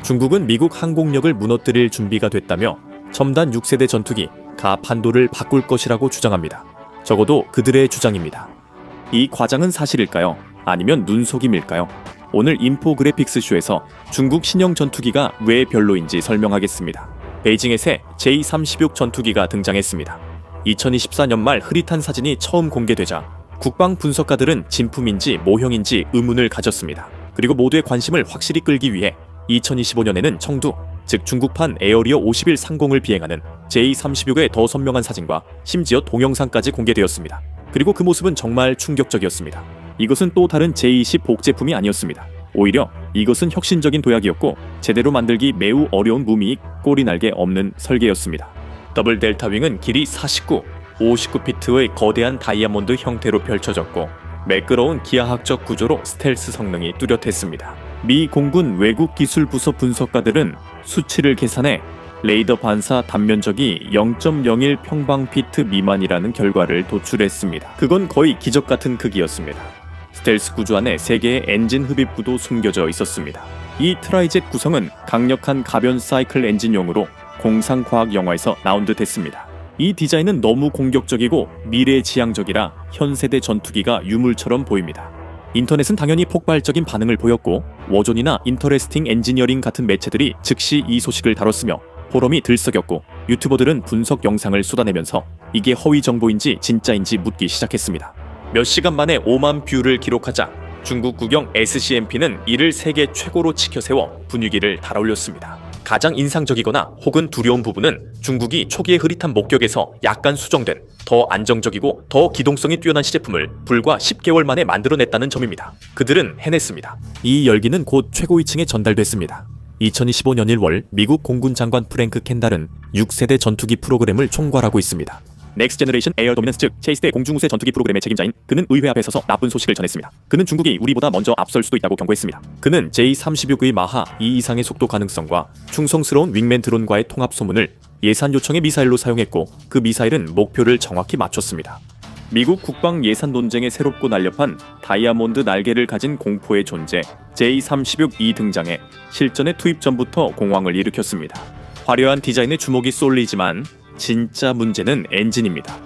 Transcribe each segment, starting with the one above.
중국은 미국 항공력을 무너뜨릴 준비가 됐다며 첨단 6세대 전투기 가 판도를 바꿀 것이라고 주장합니다. 적어도 그들의 주장입니다. 이 과장은 사실일까요? 아니면 눈속임일까요? 오늘 인포그래픽스 쇼에서 중국 신형 전투기가 왜 별로인지 설명하겠습니다. 베이징의 새 J-36 전투기가 등장했습니다. 2024년 말 흐릿한 사진이 처음 공개되자 국방 분석가들은 진품인지 모형인지 의문을 가졌습니다. 그리고 모두의 관심을 확실히 끌기 위해 2025년에는 청두, 즉 중국판 에어리어 51 상공을 비행하는 J-36의 더 선명한 사진과 심지어 동영상까지 공개되었습니다. 그리고 그 모습은 정말 충격적이었습니다. 이것은 또 다른 J-20 복제품이 아니었습니다. 오히려 이것은 혁신적인 도약이었고 제대로 만들기 매우 어려운 무미익 꼬리 날개 없는 설계였습니다. 더블 델타 윙은 길이 49, 59피트의 거대한 다이아몬드 형태로 펼쳐졌고 매끄러운 기하학적 구조로 스텔스 성능이 뚜렷했습니다. 미 공군 외국기술부서 분석가들은 수치를 계산해 레이더 반사 단면적이 0.01 평방피트 미만이라는 결과를 도출했습니다. 그건 거의 기적 같은 크기였습니다. 스텔스 구조 안에 3개의 엔진 흡입구도 숨겨져 있었습니다. 이 트라이젯 구성은 강력한 가변 사이클 엔진용으로 공상과학 영화에서 나온 듯 했습니다. 이 디자인은 너무 공격적이고 미래지향적이라 현 세대 전투기가 유물처럼 보입니다. 인터넷은 당연히 폭발적인 반응을 보였고 워존이나 인터레스팅 엔지니어링 같은 매체들이 즉시 이 소식을 다뤘으며 포럼이 들썩였고 유튜버들은 분석 영상을 쏟아내면서 이게 허위 정보인지 진짜인지 묻기 시작했습니다. 몇 시간 만에 5만 뷰를 기록하자 중국 국영 SCMP는 이를 세계 최고로 치켜세워 분위기를 달아올렸습니다. 가장 인상적이거나 혹은 두려운 부분은 중국이 초기의 흐릿한 목격에서 약간 수정된 더 안정적이고 더 기동성이 뛰어난 시제품을 불과 10개월 만에 만들어냈다는 점입니다. 그들은 해냈습니다. 이 열기는 곧 최고위층에 전달됐습니다. 2025년 1월 미국 공군 장관 프랭크 켄달은 6세대 전투기 프로그램을 총괄하고 있습니다. 넥스트 제너레이션 에어 도미넌스 즉 체1세대 공중우세 전투기 프로그램의 책임자인 그는 의회 앞에 서서 나쁜 소식을 전했습니다. 그는 중국이 우리보다 먼저 앞설 수도 있다고 경고했습니다. 그는 J-36의 마하 2 이상의 속도 가능성과 충성스러운 윙맨 드론과의 통합 소문을 예산 요청의 미사일로 사용했고 그 미사일은 목표를 정확히 맞췄습니다. 미국 국방 예산 논쟁에 새롭고 날렵한 다이아몬드 날개를 가진 공포의 존재 J-36이 등장해 실전의 투입 전부터 공황을 일으켰습니다. 화려한 디자인에 주목이 쏠리지만 진짜 문제는 엔진입니다.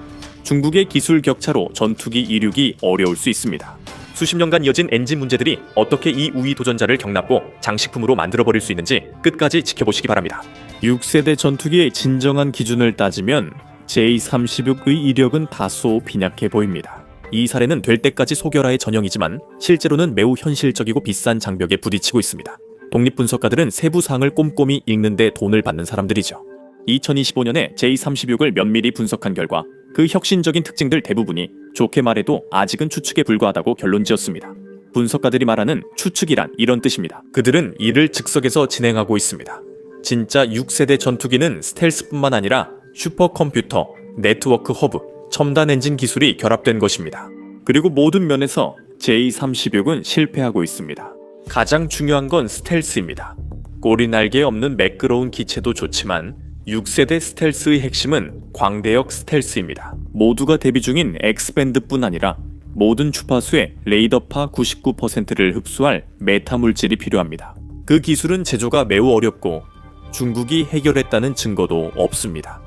중국의 기술 격차로 전투기 이륙이 어려울 수 있습니다. 수십 년간 이어진 엔진 문제들이 어떻게 이 우위 도전자를 경납고 장식품으로 만들어버릴 수 있는지 끝까지 지켜보시기 바랍니다. 6세대 전투기의 진정한 기준을 따지면 J-36의 이력은 다소 빈약해 보입니다. 이 사례는 될 때까지 소결화의 전형이지만 실제로는 매우 현실적이고 비싼 장벽에 부딪히고 있습니다. 독립분석가들은 세부 사항을 꼼꼼히 읽는데 돈을 받는 사람들이죠. 2025년에 J-36을 면밀히 분석한 결과 그 혁신적인 특징들 대부분이 좋게 말해도 아직은 추측에 불과하다고 결론지었습니다. 분석가들이 말하는 추측이란 이런 뜻입니다. 그들은 이를 즉석에서 진행하고 있습니다. 진짜 6세대 전투기는 스텔스뿐만 아니라 슈퍼컴퓨터, 네트워크 허브, 첨단 엔진 기술이 결합된 것입니다. 그리고 모든 면에서 J-36은 실패하고 있습니다. 가장 중요한 건 스텔스입니다. 꼬리 날개 없는 매끄러운 기체도 좋지만 6세대 스텔스의 핵심은 광대역 스텔스입니다. 모두가 대비 중인 X밴드뿐 아니라 모든 주파수의 레이더파 99%를 흡수할 메타 물질이 필요합니다. 그 기술은 제조가 매우 어렵고 중국이 해결했다는 증거도 없습니다.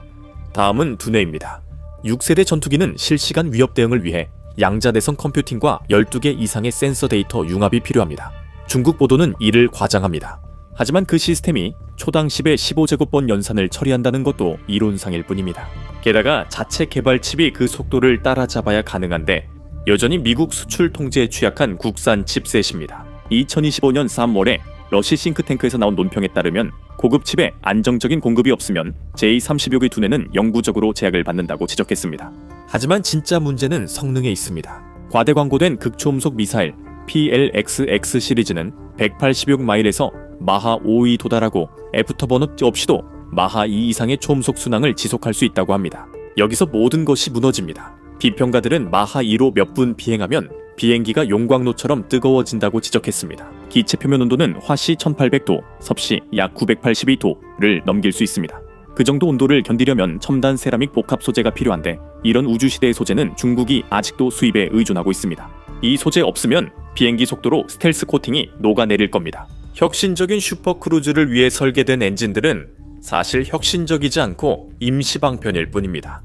다음은 두뇌입니다. 6세대 전투기는 실시간 위협 대응을 위해 양자대성 컴퓨팅과 12개 이상의 센서 데이터 융합이 필요합니다. 중국 보도는 이를 과장합니다. 하지만 그 시스템이 초당 10의 15제곱번 연산을 처리한다는 것도 이론상일 뿐입니다. 게다가 자체 개발 칩이 그 속도를 따라잡아야 가능한데 여전히 미국 수출 통제에 취약한 국산 칩셋입니다. 2025년 3월에 러시 싱크탱크에서 나온 논평에 따르면 고급 칩에 안정적인 공급이 없으면 J-36의 두뇌는 영구적으로 제약을 받는다고 지적했습니다. 하지만 진짜 문제는 성능에 있습니다. 과대 광고된 극초음속 미사일 PLXX 시리즈는 186마일에서 마하 5에 도달하고 애프터버너 없이도 마하 2 이상의 초음속 순항을 지속할 수 있다고 합니다. 여기서 모든 것이 무너집니다. 비평가들은 마하 2로 몇 분 비행하면 비행기가 용광로처럼 뜨거워진다고 지적했습니다. 기체 표면 온도는 화씨 1800도, 섭씨 약 982도를 넘길 수 있습니다. 그 정도 온도를 견디려면 첨단 세라믹 복합 소재가 필요한데 이런 우주시대의 소재는 중국이 아직도 수입에 의존하고 있습니다. 이 소재 없으면 비행기 속도로 스텔스 코팅이 녹아내릴 겁니다. 혁신적인 슈퍼크루즈를 위해 설계된 엔진들은 사실 혁신적이지 않고 임시 방편일 뿐입니다.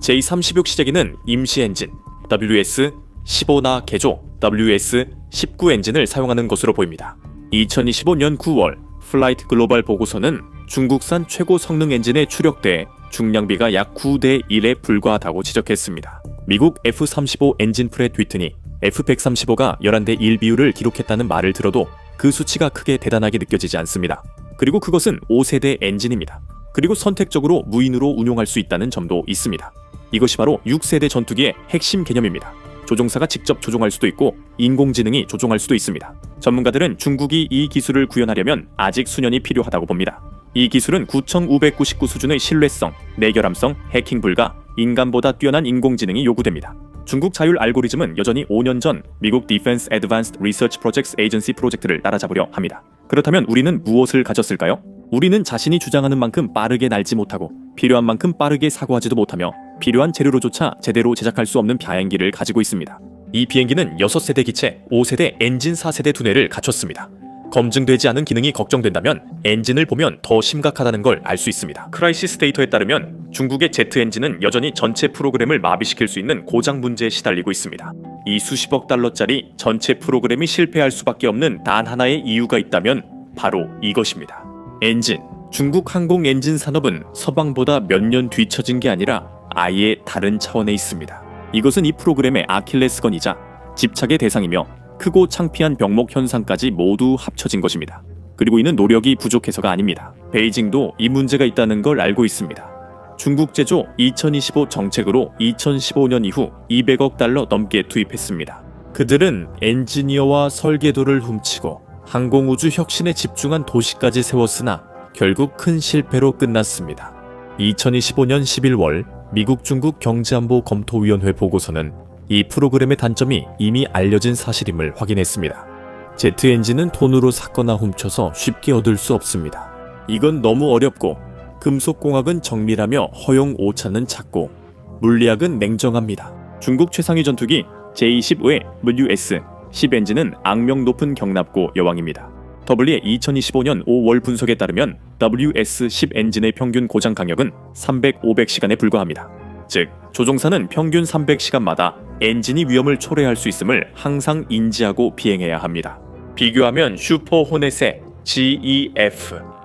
J36 시제기는 임시 엔진 WS15나 개조 WS19 엔진을 사용하는 것으로 보입니다. 2025년 9월 플라이트 글로벌 보고서는 중국산 최고 성능 엔진의 추력대에 중량비가 약 9대 1에 불과하다고 지적했습니다. 미국 F-35 엔진풀에 뒤트니 F-135가 11대 1 비율을 기록했다는 말을 들어도 그 수치가 크게 대단하게 느껴지지 않습니다. 그리고 그것은 5세대 엔진입니다. 그리고 선택적으로 무인으로 운용할 수 있다는 점도 있습니다. 이것이 바로 6세대 전투기의 핵심 개념입니다. 조종사가 직접 조종할 수도 있고 인공지능이 조종할 수도 있습니다. 전문가들은 중국이 이 기술을 구현하려면 아직 수년이 필요하다고 봅니다. 이 기술은 9599 수준의 신뢰성, 내결함성, 해킹 불가, 인간보다 뛰어난 인공지능이 요구됩니다. 중국 자율 알고리즘은 여전히 5년 전 미국 Defense Advanced Research Projects Agency 프로젝트를 따라잡으려 합니다. 그렇다면 우리는 무엇을 가졌을까요? 우리는 자신이 주장하는 만큼 빠르게 날지 못하고 필요한 만큼 빠르게 사고하지도 못하며 필요한 재료로조차 제대로 제작할 수 없는 비행기를 가지고 있습니다. 이 비행기는 6세대 기체, 5세대 엔진 4세대 두뇌를 갖췄습니다. 검증되지 않은 기능이 걱정된다면 엔진을 보면 더 심각하다는 걸 알 수 있습니다. 크라이시스 데이터에 따르면 중국의 제트 엔진은 여전히 전체 프로그램을 마비시킬 수 있는 고장 문제에 시달리고 있습니다. 이 수십억 달러짜리 전체 프로그램이 실패할 수밖에 없는 단 하나의 이유가 있다면 바로 이것입니다. 엔진. 중국 항공 엔진 산업은 서방보다 몇 년 뒤처진 게 아니라 아예 다른 차원에 있습니다. 이것은 이 프로그램의 아킬레스건이자 집착의 대상이며 크고 창피한 병목 현상까지 모두 합쳐진 것입니다. 그리고 이는 노력이 부족해서가 아닙니다. 베이징도 이 문제가 있다는 걸 알고 있습니다. 중국 제조 2025 정책으로 2015년 이후 200억 달러 넘게 투입했습니다. 그들은 엔지니어와 설계도를 훔치고 항공우주 혁신에 집중한 도시까지 세웠으나 결국 큰 실패로 끝났습니다. 2025년 11월 미국 중국 경제안보 검토위원회 보고서는 이 프로그램의 단점이 이미 알려진 사실임을 확인했습니다. 제트 엔진은 돈으로 샀거나 훔쳐서 쉽게 얻을 수 없습니다. 이건 너무 어렵고 금속공학은 정밀하며 허용 오차는 작고 물리학은 냉정합니다. 중국 최상위 전투기 J-15의 WS-10 엔진은 악명 높은 경납고 여왕입니다. 더블리의 2025년 5월 분석에 따르면 WS-10 엔진의 평균 고장 강력은 300-500시간에 불과합니다. 즉, 조종사는 평균 300시간마다 엔진이 위험을 초래할 수 있음을 항상 인지하고 비행해야 합니다. 비교하면 슈퍼 호넷의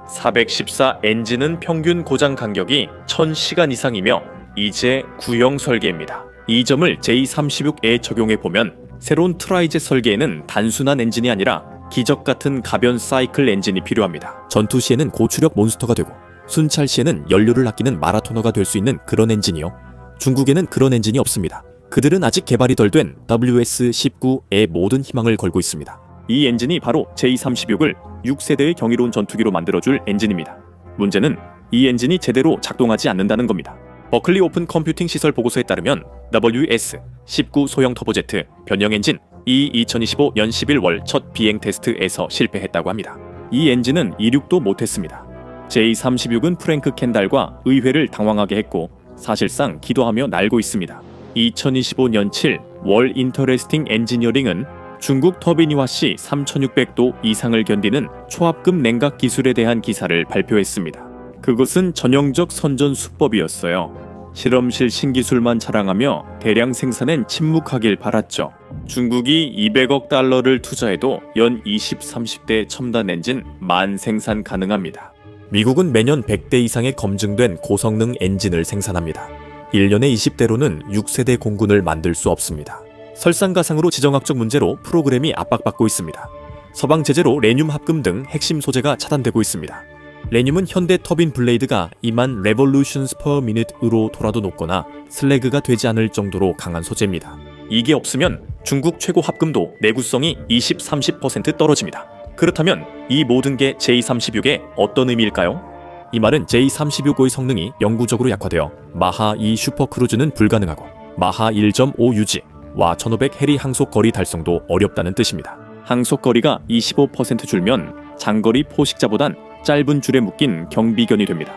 GEF-414 엔진은 평균 고장 간격이 1000시간 이상이며 이제 구형 설계입니다. 이 점을 J36에 적용해보면 새로운 트라이젯 설계에는 단순한 엔진이 아니라 기적 같은 가변 사이클 엔진이 필요합니다. 전투 시에는 고추력 몬스터가 되고 순찰 시에는 연료를 아끼는 마라토너가 될 수 있는 그런 엔진이요. 중국에는 그런 엔진이 없습니다. 그들은 아직 개발이 덜 된 WS-19에 모든 희망을 걸고 있습니다. 이 엔진이 바로 J36을 6세대의 경이로운 전투기로 만들어줄 엔진입니다. 문제는 이 엔진이 제대로 작동하지 않는다는 겁니다. 버클리 오픈 컴퓨팅 시설 보고서에 따르면 WS-19 소형 터보제트 변형 엔진 이 2025년 11월 첫 비행 테스트에서 실패했다고 합니다. 이 엔진은 이륙도 못했습니다. J36은 프랭크 캔달과 의회를 당황하게 했고 사실상 기도하며 날고 있습니다. 2025년 7 월 인터레스팅 엔지니어링은 중국 터빈이와 시 3600도 이상을 견디는 초합급 냉각 기술에 대한 기사를 발표했습니다. 그것은 전형적 선전 수법이었어요. 실험실 신기술만 자랑하며 대량 생산엔 침묵하길 바랐죠. 중국이 200억 달러를 투자해도 연 20, 30대 첨단 엔진 만 생산 가능합니다. 미국은 매년 100대 이상의 검증된 고성능 엔진을 생산합니다. 1년에 20대로는 6세대 공군을 만들 수 없습니다. 설상가상으로 지정학적 문제로 프로그램이 압박받고 있습니다. 서방 제재로 레늄 합금 등 핵심 소재가 차단되고 있습니다. 레늄은 현대 터빈 블레이드가 2만 레볼루션스 퍼 미닛으로 돌아도 높거나 슬래그가 되지 않을 정도로 강한 소재입니다. 이게 없으면 중국 최고 합금도 내구성이 20-30% 떨어집니다. 그렇다면 이 모든 게 J36의 어떤 의미일까요? 이 말은 J36의 성능이 영구적으로 약화되어 마하 2 슈퍼크루즈는 불가능하고 마하 1.5 유지와 1500 해리 항속거리 달성도 어렵다는 뜻입니다. 항속거리가 25% 줄면 장거리 포식자보단 짧은 줄에 묶인 경비견이 됩니다.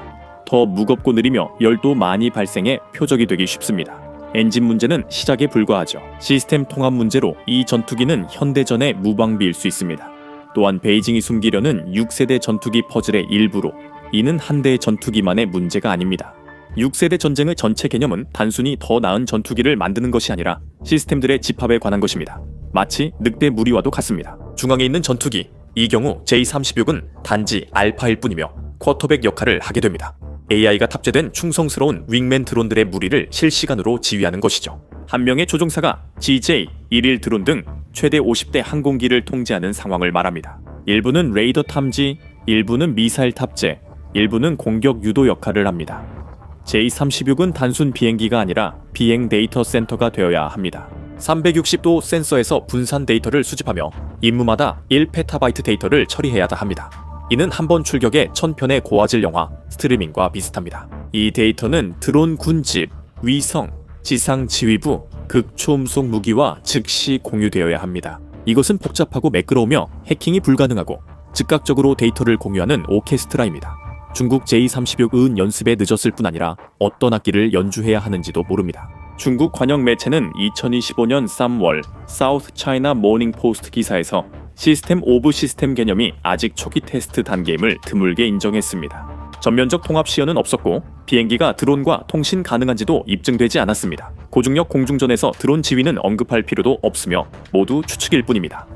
더 무겁고 느리며 열도 많이 발생해 표적이 되기 쉽습니다. 엔진 문제는 시작에 불과하죠. 시스템 통합 문제로 이 전투기는 현대전의 무방비일 수 있습니다. 또한 베이징이 숨기려는 6세대 전투기 퍼즐의 일부로 이는 한 대의 전투기만의 문제가 아닙니다. 6세대 전쟁의 전체 개념은 단순히 더 나은 전투기를 만드는 것이 아니라 시스템들의 집합에 관한 것입니다. 마치 늑대 무리와도 같습니다. 중앙에 있는 전투기, 이 경우 J-36은 단지 알파일 뿐이며 쿼터백 역할을 하게 됩니다. AI가 탑재된 충성스러운 윙맨 드론들의 무리를 실시간으로 지휘하는 것이죠. 한 명의 조종사가 GJ-11 드론 등 최대 50대 항공기를 통제하는 상황을 말합니다. 일부는 레이더 탐지, 일부는 미사일 탑재, 일부는 공격 유도 역할을 합니다. J-36은 단순 비행기가 아니라 비행 데이터 센터가 되어야 합니다. 360도 센서에서 분산 데이터를 수집하며 임무마다 1페타바이트 데이터를 처리해야 합니다. 이는 한 번 출격에 1000편의 고화질 영화 스트리밍과 비슷합니다. 이 데이터는 드론 군집, 위성, 지상 지휘부, 극초음속 무기와 즉시 공유되어야 합니다. 이것은 복잡하고 매끄러우며 해킹이 불가능하고 즉각적으로 데이터를 공유하는 오케스트라입니다. 중국 J-36은 연습에 늦었을 뿐 아니라 어떤 악기를 연주해야 하는지도 모릅니다. 중국 관영 매체는 2025년 3월 사우스 차이나 모닝 포스트 기사에서 시스템 오브 시스템 개념이 아직 초기 테스트 단계임을 드물게 인정했습니다. 전면적 통합 시연은 없었고 비행기가 드론과 통신 가능한지도 입증되지 않았습니다. 고중력 공중전에서 드론 지휘는 언급할 필요도 없으며 모두 추측일 뿐입니다.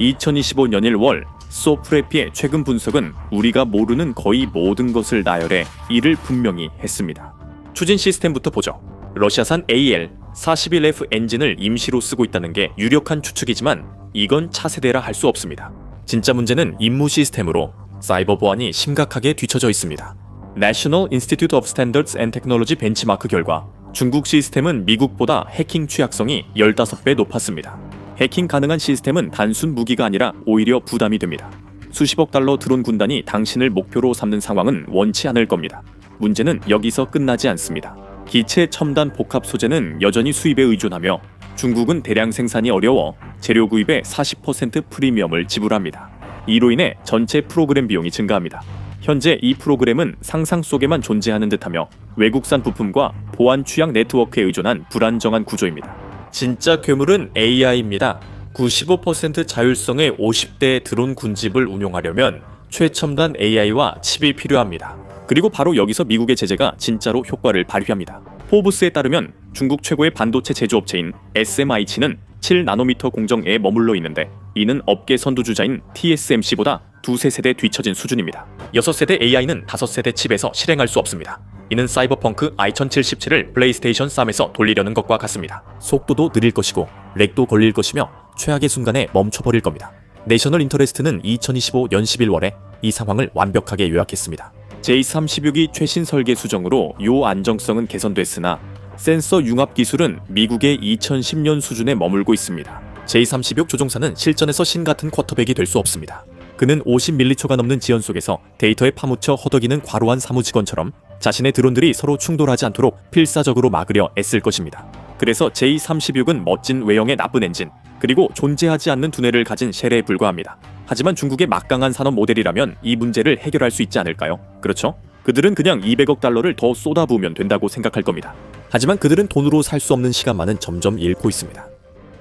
2025년 1월 소프레피의 최근 분석은 우리가 모르는 거의 모든 것을 나열해 이를 분명히 했습니다. 추진 시스템부터 보죠. 러시아산 AL-41F 엔진을 임시로 쓰고 있다는 게 유력한 추측이지만 이건 차세대라 할 수 없습니다. 진짜 문제는 임무 시스템으로 사이버 보안이 심각하게 뒤처져 있습니다. National Institute of Standards and Technology 벤치마크 결과 중국 시스템은 미국보다 해킹 취약성이 15배 높았습니다. 해킹 가능한 시스템은 단순 무기가 아니라 오히려 부담이 됩니다. 수십억 달러 드론 군단이 당신을 목표로 삼는 상황은 원치 않을 겁니다. 문제는 여기서 끝나지 않습니다. 기체 첨단 복합 소재는 여전히 수입에 의존하며 중국은 대량 생산이 어려워 재료 구입에 40% 프리미엄을 지불합니다. 이로 인해 전체 프로그램 비용이 증가합니다. 현재 이 프로그램은 상상 속에만 존재하는 듯하며 외국산 부품과 보안 취약 네트워크에 의존한 불안정한 구조입니다. 진짜 괴물은 AI입니다. 95% 자율성의 50대 드론 군집을 운용하려면 최첨단 AI와 칩이 필요합니다. 그리고 바로 여기서 미국의 제재가 진짜로 효과를 발휘합니다. 포브스에 따르면 중국 최고의 반도체 제조업체인 SMIC는 7나노미터 공정에 머물러 있는데 이는 업계 선두주자인 TSMC보다 두세 세대 뒤처진 수준입니다. 6세대 AI는 5세대 칩에서 실행할 수 없습니다. 이는 사이버펑크 i1077을 플레이스테이션 3에서 돌리려는 것과 같습니다. 속도도 느릴 것이고 렉도 걸릴 것이며 최악의 순간에 멈춰버릴 겁니다. 내셔널 인터레스트는 2025년 11월에 이 상황을 완벽하게 요약했습니다. J-36이 최신 설계 수정으로 요 안정성은 개선됐으나 센서 융합 기술은 미국의 2010년 수준에 머물고 있습니다. J-36 조종사는 실전에서 신같은 쿼터백이 될 수 없습니다. 그는 50밀리초가 넘는 지연 속에서 데이터에 파묻혀 허덕이는 과로한 사무직원처럼 자신의 드론들이 서로 충돌하지 않도록 필사적으로 막으려 애쓸 것입니다. 그래서 J-36은 멋진 외형의 나쁜 엔진, 그리고 존재하지 않는 두뇌를 가진 쉘에 불과합니다. 하지만 중국의 막강한 산업 모델이라면 이 문제를 해결할 수 있지 않을까요? 그렇죠? 그들은 그냥 200억 달러를 더 쏟아부으면 된다고 생각할 겁니다. 하지만 그들은 돈으로 살 수 없는 시간만은 점점 잃고 있습니다.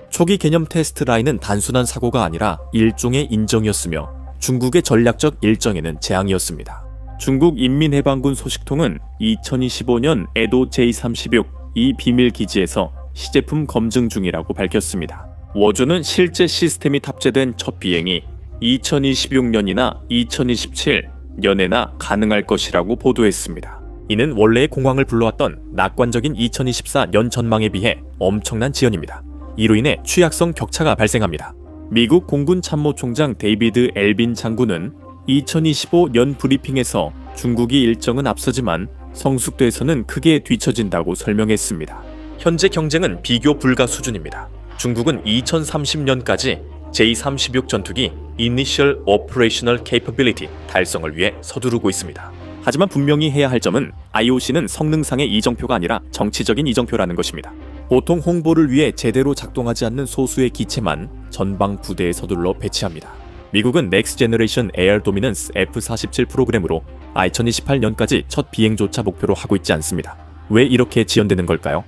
초기 개념 테스트 라인은 단순한 사고가 아니라 일종의 인정이었으며 중국의 전략적 일정에는 재앙이었습니다. 중국 인민해방군 소식통은 2025년 에도 J-36 이 비밀 기지에서 시제품 검증 중이라고 밝혔습니다. 워주는 실제 시스템이 탑재된 첫 비행이 2026년이나 2027년에나 가능할 것이라고 보도했습니다. 이는 원래의 공황을 불러왔던 낙관적인 2024년 전망에 비해 엄청난 지연입니다. 이로 인해 취약성 격차가 발생합니다. 미국 공군 참모총장 데이비드 엘빈 장군은 2025년 브리핑에서 중국이 일정은 앞서지만 성숙도에서는 크게 뒤처진다고 설명했습니다. 현재 경쟁은 비교 불가 수준입니다. 중국은 2030년까지 J-36 전투기 Initial Operational Capability 달성을 위해 서두르고 있습니다. 하지만 분명히 해야 할 점은 IOC는 성능상의 이정표가 아니라 정치적인 이정표라는 것입니다. 보통 홍보를 위해 제대로 작동하지 않는 소수의 기체만 전방 부대에 서둘러 배치합니다. 미국은 Next Generation Air Dominance F-47 프로그램으로 2028년까지 첫 비행조차 목표로 하고 있지 않습니다. 왜 이렇게 지연되는 걸까요?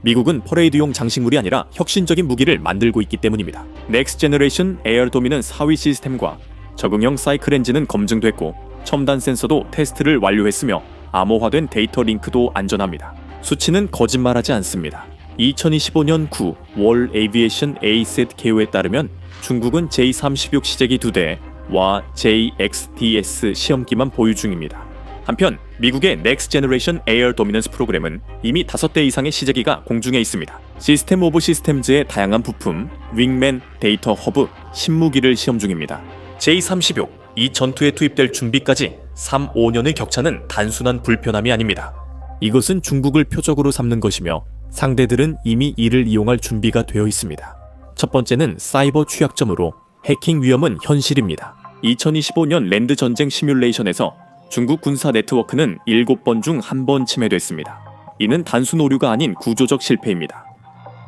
미국은 퍼레이드용 장식물이 아니라 혁신적인 무기를 만들고 있기 때문입니다. 넥스트 제너레이션 에어 도미넌 4위 시스템과 적응형 사이클 엔진은 검증됐고 첨단 센서도 테스트를 완료했으며 암호화된 데이터 링크도 안전합니다. 수치는 거짓말하지 않습니다. 2025년 9 월 에이비에이션 에이셋 개요에 따르면 중국은 J-36 시제기 2대와 JXDS 시험기만 보유 중입니다. 한편 미국의 넥스트 제너레이션 에어 도미넌스 프로그램은 이미 5대 이상의 시제기가 공중에 있습니다. 시스템 오브 시스템즈의 다양한 부품, 윙맨, 데이터 허브, 신무기를 시험 중입니다. J-36, 이 전투에 투입될 준비까지 3-5년의 격차는 단순한 불편함이 아닙니다. 이것은 중국을 표적으로 삼는 것이며 상대들은 이미 이를 이용할 준비가 되어 있습니다. 첫 번째는 사이버 취약점으로 해킹 위험은 현실입니다. 2025년 랜드 전쟁 시뮬레이션에서 중국 군사 네트워크는 7번 중 1번 침해됐습니다. 이는 단순 오류가 아닌 구조적 실패입니다.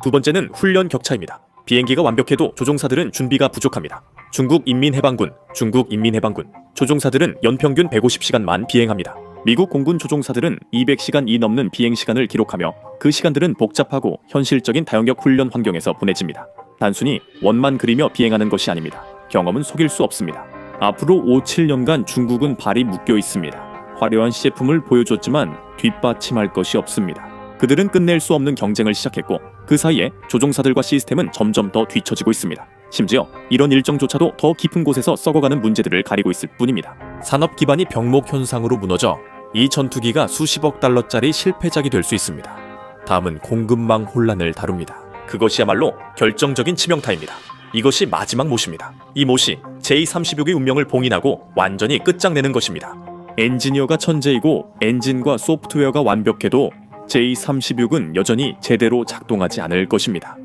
두 번째는 훈련 격차입니다. 비행기가 완벽해도 조종사들은 준비가 부족합니다. 중국 인민해방군 조종사들은 연평균 150시간만 비행합니다. 미국 공군 조종사들은 200시간이 넘는 비행시간을 기록하며 그 시간들은 복잡하고 현실적인 다영역 훈련 환경에서 보내집니다. 단순히 원만 그리며 비행하는 것이 아닙니다. 경험은 속일 수 없습니다. 앞으로 5-7년간 중국은 발이 묶여 있습니다. 화려한 시제품을 보여줬지만 뒷받침할 것이 없습니다. 그들은 끝낼 수 없는 경쟁을 시작했고 그 사이에 조종사들과 시스템은 점점 더 뒤처지고 있습니다. 심지어 이런 일정조차도 더 깊은 곳에서 썩어가는 문제들을 가리고 있을 뿐입니다. 산업 기반이 병목 현상으로 무너져 이 전투기가 수십억 달러짜리 실패작이 될 수 있습니다. 다음은 공급망 혼란을 다룹니다. 그것이야말로 결정적인 치명타입니다. 이것이 마지막 못입니다. 이 못이 J-36의 운명을 봉인하고 완전히 끝장내는 것입니다. 엔지니어가 천재이고 엔진과 소프트웨어가 완벽해도 J-36은 여전히 제대로 작동하지 않을 것입니다.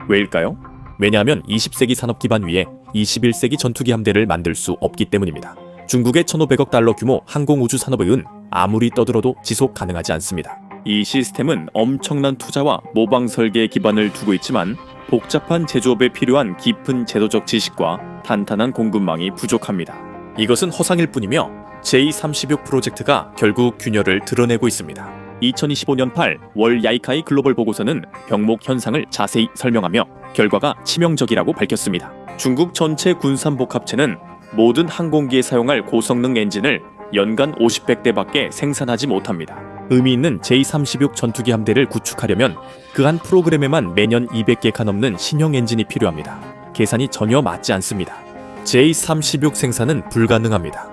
왜일까요? 왜냐하면 20세기 산업 기반 위에 21세기 전투기 함대를 만들 수 없기 때문입니다. 중국의 1,500억 달러 규모 항공우주 산업의 은 아무리 떠들어도 지속 가능하지 않습니다. 이 시스템은 엄청난 투자와 모방 설계에 기반을 두고 있지만 복잡한 제조업에 필요한 깊은 제도적 지식과 탄탄한 공급망이 부족합니다. 이것은 허상일 뿐이며 J-36 프로젝트가 결국 균열을 드러내고 있습니다. 2025년 8 월 야이카이 글로벌 보고서는 병목 현상을 자세히 설명하며 결과가 치명적이라고 밝혔습니다. 중국 전체 군산복 합체는 모든 항공기에 사용할 고성능 엔진을 연간 50백대밖에 생산하지 못합니다. 의미 있는 J-36 전투기 함대를 구축하려면 그 한 프로그램에만 매년 200개가 넘는 신형 엔진이 필요합니다. 계산이 전혀 맞지 않습니다. J-36 생산은 불가능합니다.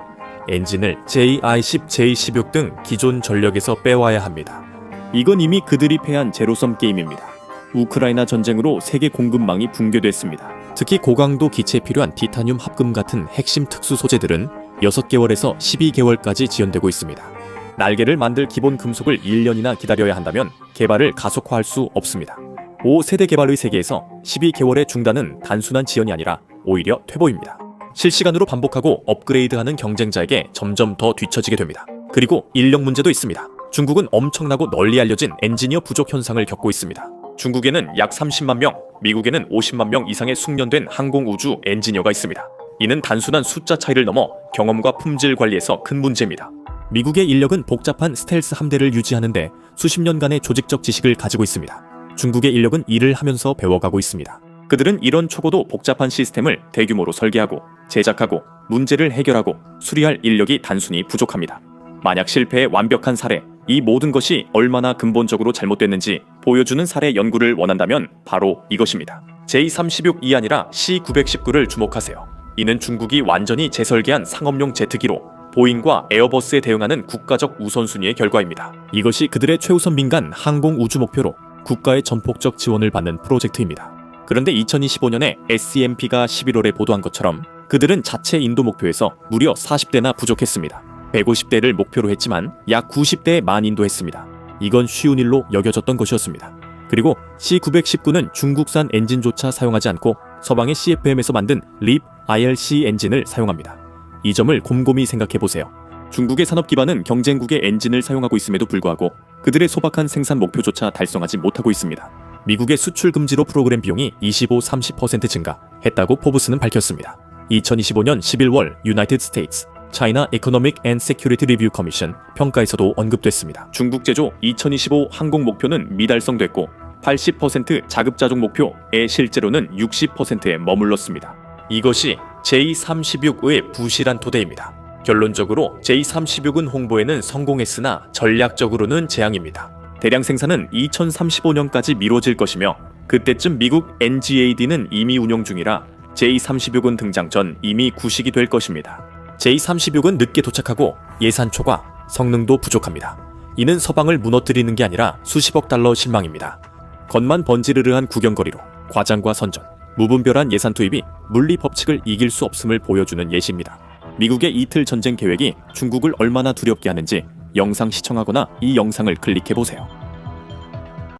엔진을 J-10, J-16 등 기존 전력에서 빼와야 합니다. 이건 이미 그들이 패한 제로섬 게임입니다. 우크라이나 전쟁으로 세계 공급망이 붕괴됐습니다. 특히 고강도 기체에 필요한 티타늄 합금 같은 핵심 특수 소재들은 6개월에서 12개월까지 지연되고 있습니다. 날개를 만들 기본 금속을 1년이나 기다려야 한다면 개발을 가속화할 수 없습니다. 5세대 개발의 세계에서 12개월의 중단은 단순한 지연이 아니라 오히려 퇴보입니다. 실시간으로 반복하고 업그레이드하는 경쟁자에게 점점 더 뒤처지게 됩니다. 그리고 인력 문제도 있습니다. 중국은 엄청나고 널리 알려진 엔지니어 부족 현상을 겪고 있습니다. 중국에는 약 30만 명, 미국에는 50만 명 이상의 숙련된 항공우주 엔지니어가 있습니다. 이는 단순한 숫자 차이를 넘어 경험과 품질 관리에서 큰 문제입니다. 미국의 인력은 복잡한 스텔스 함대를 유지하는데 수십 년간의 조직적 지식을 가지고 있습니다. 중국의 인력은 일을 하면서 배워가고 있습니다. 그들은 이런 초고도 복잡한 시스템을 대규모로 설계하고 제작하고 문제를 해결하고 수리할 인력이 단순히 부족합니다. 만약 실패의 완벽한 사례, 이 모든 것이 얼마나 근본적으로 잘못됐는지 보여주는 사례 연구를 원한다면 바로 이것입니다. J-36이 아니라 C-919를 주목하세요. 이는 중국이 완전히 재설계한 상업용 제트기로 보잉과 에어버스에 대응하는 국가적 우선순위의 결과입니다. 이것이 그들의 최우선 민간 항공 우주 목표로 국가의 전폭적 지원을 받는 프로젝트입니다. 그런데 2025년에 SCMP가 11월에 보도한 것처럼 그들은 자체 인도 목표에서 무려 40대나 부족했습니다. 150대를 목표로 했지만 약 90대에 만인도했습니다. 이건 쉬운 일로 여겨졌던 것이었습니다. 그리고 C-919는 중국산 엔진조차 사용하지 않고 서방의 CFM에서 만든 립 IRC 엔진을 사용합니다. 이 점을 곰곰이 생각해보세요. 중국의 산업 기반은 경쟁국의 엔진을 사용하고 있음에도 불구하고 그들의 소박한 생산 목표조차 달성하지 못하고 있습니다. 미국의 수출 금지로 프로그램 비용이 25-30% 증가했다고 포브스는 밝혔습니다. 2025년 11월 유나이티드 스테이츠 차이나 이코노믹 앤 세큐리티 리뷰 커미션 평가에서도 언급됐습니다. 중국 제조 2025 항공 목표는 미달성됐고 80% 자급자족 목표의 실제로는 60%에 머물렀습니다. 이것이 제236의 부실한 토대입니다. 결론적으로 제236은 홍보에는 성공했으나 전략적으로는 재앙입니다. 대량 생산은 2035년까지 미뤄질 것이며 그때쯤 미국 NGAD는 이미 운영 중이라 제236은 등장 전 이미 구식이 될 것입니다. 제236은 늦게 도착하고 예산 초과, 성능도 부족합니다. 이는 서방을 무너뜨리는 게 아니라 수십억 달러 실망입니다. 겉만 번지르르한 구경거리로 과장과 선전, 무분별한 예산 투입이 물리 법칙을 이길 수 없음을 보여주는 예시입니다. 미국의 이틀 전쟁 계획이 중국을 얼마나 두렵게 하는지 영상 시청하거나 이 영상을 클릭해보세요.